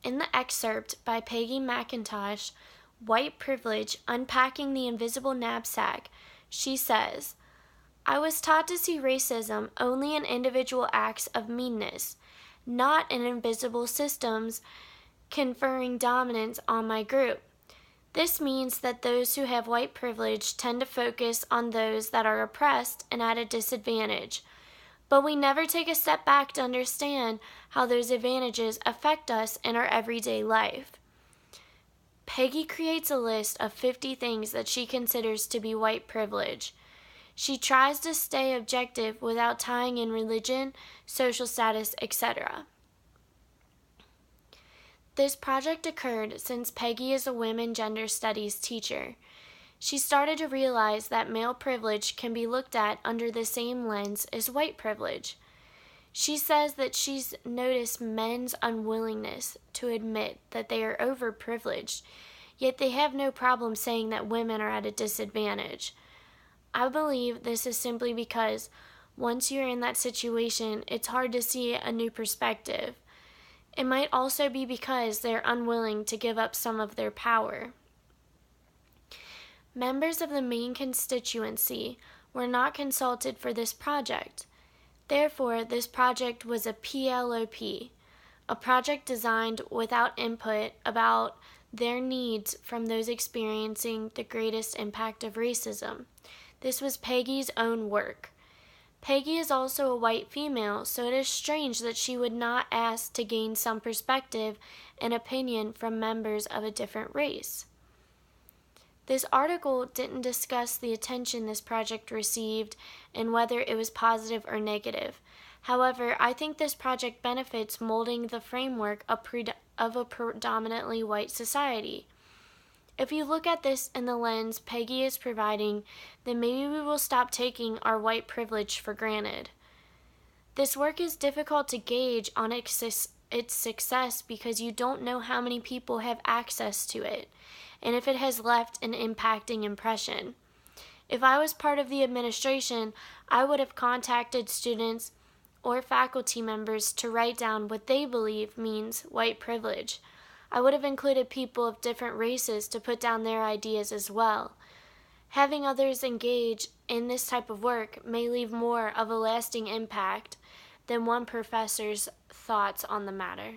In the excerpt by Peggy McIntosh, White Privilege Unpacking the Invisible Knapsack, she says, I was taught to see racism only in individual acts of meanness, not in invisible systems conferring dominance on my group. This means that those who have white privilege tend to focus on those that are oppressed and at a disadvantage. But we never take a step back to understand how those advantages affect us in our everyday life. Peggy creates a list of 50 things that she considers to be white privilege. She tries to stay objective without tying in religion, social status, etc. This project occurred since Peggy is a women gender studies teacher. She started to realize that male privilege can be looked at under the same lens as white privilege. She says that she's noticed men's unwillingness to admit that they are overprivileged, yet they have no problem saying that women are at a disadvantage. I believe this is simply because once you're in that situation, it's hard to see a new perspective. It might also be because they're unwilling to give up some of their power. Members of the main constituency were not consulted for this project. Therefore, this project was a PLOP, a project designed without input about their needs from those experiencing the greatest impact of racism. This was Peggy's own work. Peggy is also a white female, so it is strange that she would not ask to gain some perspective and opinion from members of a different race. This article didn't discuss the attention this project received and whether it was positive or negative. However, I think this project benefits molding the framework of a predominantly white society. If you look at this in the lens Peggy is providing, then maybe we will stop taking our white privilege for granted. This work is difficult to gauge on its success because you don't know how many people have access to it, and if it has left an impacting impression. If I was part of the administration, I would have contacted students or faculty members to write down what they believe means white privilege. I would have included people of different races to put down their ideas as well. Having others engage in this type of work may leave more of a lasting impact than one professor's thoughts on the matter.